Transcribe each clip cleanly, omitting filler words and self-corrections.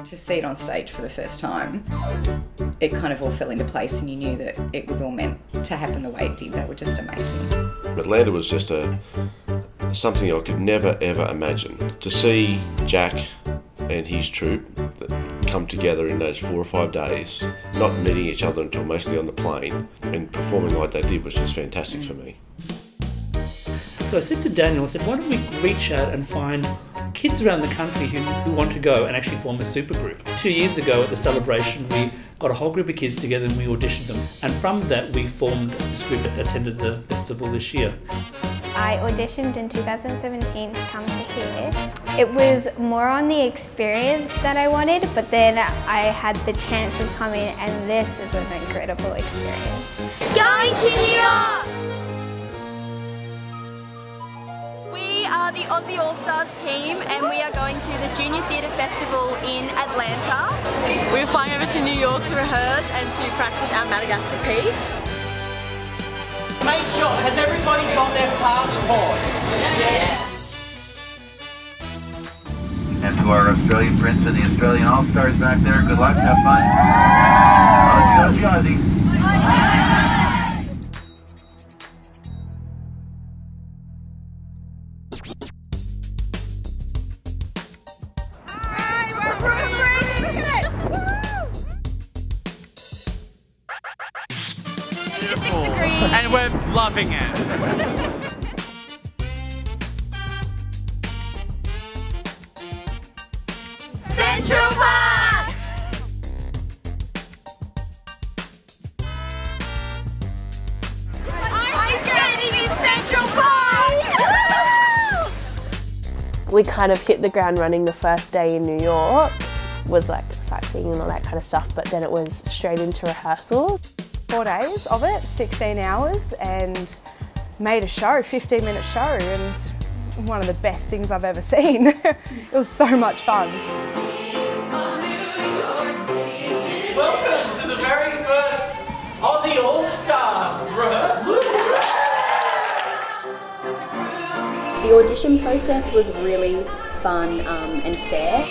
to see it on stage for the first time, it kind of all fell into place and you knew that it was all meant to happen the way it did. They were just amazing. Atlanta was just something I could never ever imagine. To see Jack and his troupe come together in those 4 or 5 days, not meeting each other until mostly on the plane, and performing like they did was just fantastic for me. So I said to Daniel, I said, why don't we reach out and find kids around the country who want to go and actually form a supergroup. 2 years ago at the celebration, we got a whole group of kids together and we auditioned them. And from that, we formed this group that attended the festival this year. I auditioned in 2017 to come to here. It was more on the experience that I wanted, but then I had the chance of coming, and this is an incredible experience. Going to New York! We are the Aussie All-Stars team and we are going to the Junior Theatre Festival in Atlanta. We're flying over to New York to rehearse and to practice our Madagascar piece. Make sure, has everybody got their passport? Yeah. And to our Australian Prince and the Australian All-Stars back there, good luck, have fun. Aussie, Aussie, Aussie. And we're loving it. Central Park! Ice skating in Central Park! We kind of hit the ground running the first day in New York. Was like sightseeing and all that kind of stuff, but then it was straight into rehearsal. 4 days of it, 16 hours, and made a show, 15-minute show, and one of the best things I've ever seen. It was so much fun. Welcome to the very first Aussie All-Stars rehearsal. The audition process was really fun and fair.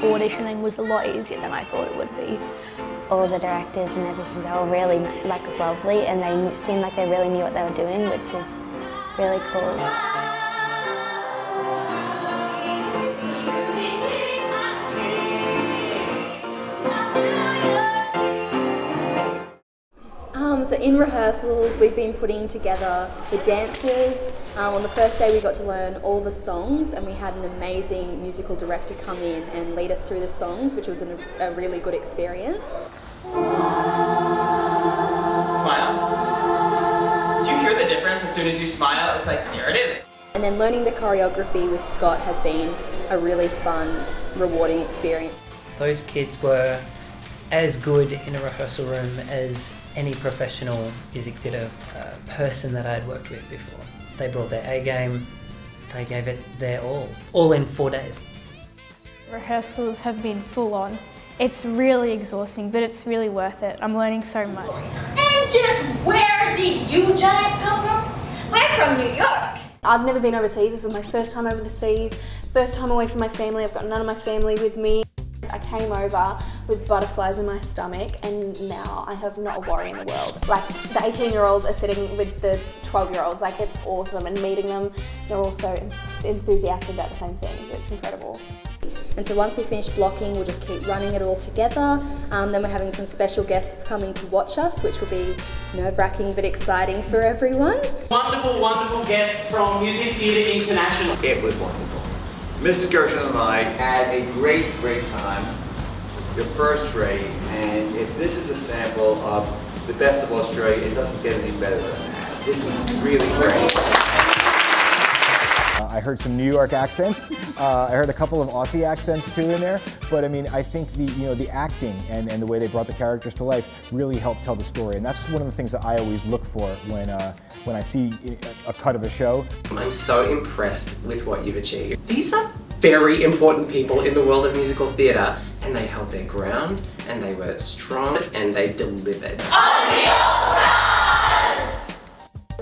Auditioning was a lot easier than I thought it would be. All the directors and everything, they were really lovely, and they seemed like they really knew what they were doing, which is really cool. So in rehearsals, we've been putting together the dances. On the first day, we got to learn all the songs, and we had an amazing musical director come in and lead us through the songs, which was a really good experience. Smile. Do you hear the difference as soon as you smile? It's like, there it is. And then learning the choreography with Scott has been a really fun, rewarding experience. Those kids were as good in a rehearsal room as any professional music theatre person that I had worked with before. They brought their A game, they gave it their all in 4 days. Rehearsals have been full on. It's really exhausting, but it's really worth it. I'm learning so much. And just where did you giants come from? We're from New York. I've never been overseas. This is my first time overseas, first time away from my family. I've got none of my family with me. I came over with butterflies in my stomach, and now I have not a worry in the world. Like, the 18-year-olds are sitting with the 12-year-olds, like, it's awesome, and meeting them, they're all so enthusiastic about the same things. It's incredible. And so once we finish blocking, we'll just keep running it all together. Then we're having some special guests coming to watch us, which will be nerve-wracking but exciting for everyone. Wonderful, wonderful guests from Music Theatre International. It was wonderful. Mrs. Gershon and I had a great time. Your first rate, and if this is a sample of the best of Australia, it doesn't get any better than that. This is really great. I heard some New York accents. I heard a couple of Aussie accents too in there. But I mean, I think the acting and the way they brought the characters to life really helped tell the story. And that's one of the things that I always look for when I see a cut of a show. I'm so impressed with what you've achieved. These are very important people in the world of musical theatre, and they held their ground, and they were strong, and they delivered. Aussie All-Stars!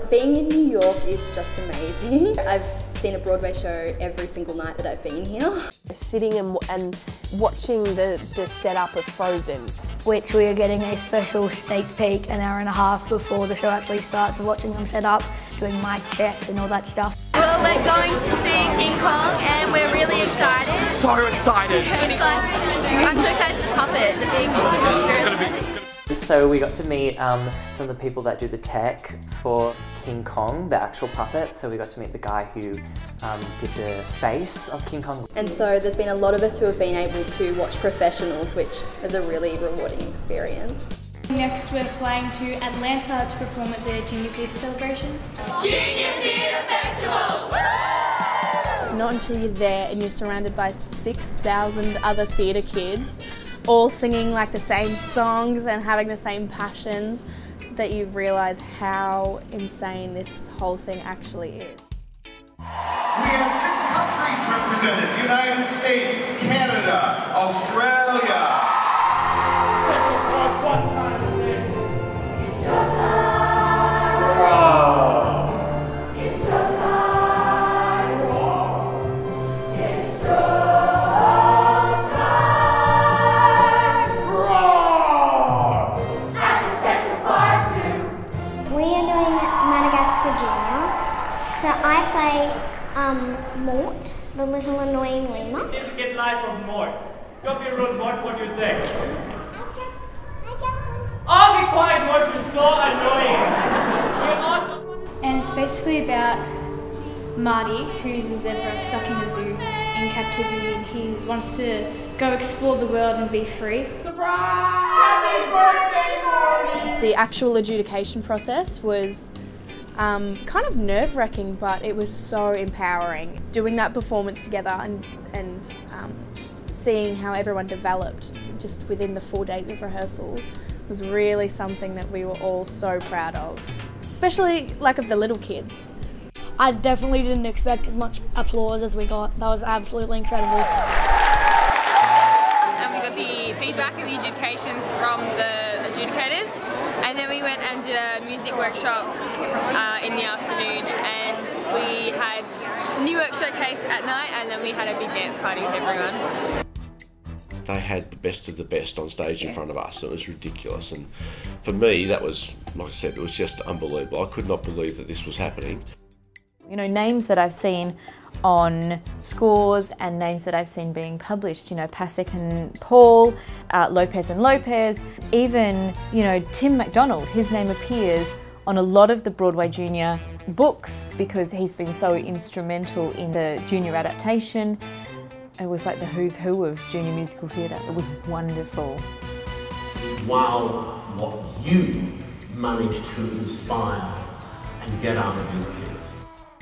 Being in New York is just amazing. I've seen a Broadway show every single night that I've been here. Sitting and watching the setup of Frozen. Which we are getting a special sneak peek an hour and a half before the show actually starts, of watching them set up, doing mic checks and all that stuff. Well, we're going to see King Kong and we're really excited. So excited! It's like, I'm so excited for the puppet, the big musical. So we got to meet some of the people that do the tech for King Kong, the actual puppet. So we got to meet the guy who did the face of King Kong. And so there's been a lot of us who have been able to watch professionals, which is a really rewarding experience. Next we're flying to Atlanta to perform at the Junior Theatre Celebration. Junior Theatre Festival! It's not until you're there and you're surrounded by 6,000 other theatre kids all singing like the same songs and having the same passions that you realise how insane this whole thing actually is. We have 6 countries represented: the United States, Canada, Australia. It's your time! Roar! It's your time! Roar! It's your time! Roar! At the Central Park Zoo! We are doing Madagascar Junior. So I play Mort, the little annoying lemur. Significant life of Mort. Don't be rude, Mort, what do you say? Oh, be quiet, Mort, you're so annoying. You're awesome. And it's basically about Marty, who's a zebra stuck in a zoo in captivity, and he wants to go explore the world and be free. Surprise! Happy birthday, Marty! The actual adjudication process was kind of nerve-wracking, but it was so empowering. Doing that performance together and seeing how everyone developed just within the 4 days of rehearsals was really something that we were all so proud of, especially like of the little kids. I definitely didn't expect as much applause as we got. That was absolutely incredible. And we got the feedback and the adjudications from the adjudicators, and then we went and did a music workshop in the afternoon, and we had a new work showcase at night, and then we had a big dance party with everyone. They had the best of the best on stage in front of us. It was ridiculous, and for me that was, like I said, it was just unbelievable. I could not believe that this was happening. You know, names that I've seen on scores and names that I've seen being published, you know, Pasek and Paul, Lopez and Lopez, even, you know, Tim MacDonald, his name appears on a lot of the Broadway Junior books because he's been so instrumental in the junior adaptation. It was like the who's who of junior musical theatre. It was wonderful. Wow, what you managed to inspire and get out of these kids.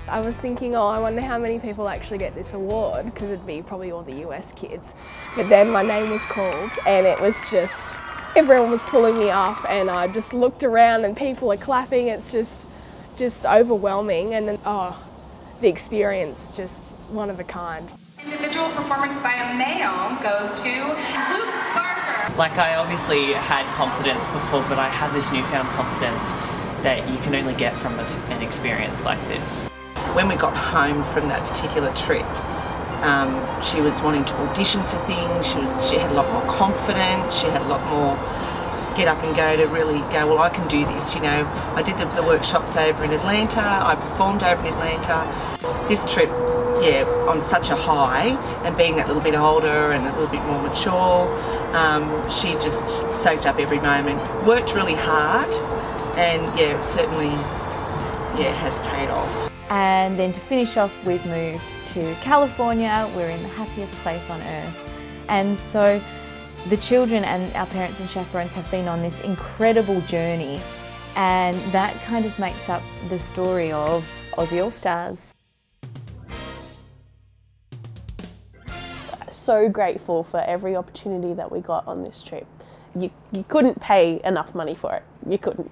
I was thinking, oh, I wonder how many people actually get this award, because it'd be probably all the US kids. But then my name was called and it was just, everyone was pulling me up, and I just looked around and people are clapping. It's just overwhelming, and then, oh, the experience, just one of a kind. Individual performance by a male goes to Luke Barker. Like, I obviously had confidence before, but I had this newfound confidence that you can only get from an experience like this. When we got home from that particular trip, she was wanting to audition for things. She had a lot more confidence. She had a lot more get up and go to really go, well, I can do this, you know. I did the workshops over in Atlanta. I performed over in Atlanta. This trip, yeah, on such a high, and being that little bit older and a little bit more mature, she just soaked up every moment. Worked really hard, and yeah, certainly, yeah, has paid off. And then to finish off, we've moved to California. We're in the happiest place on earth. And so the children and our parents and chaperones have been on this incredible journey, and that kind of makes up the story of Aussie All-Stars. So grateful for every opportunity that we got on this trip. You couldn't pay enough money for it. You couldn't.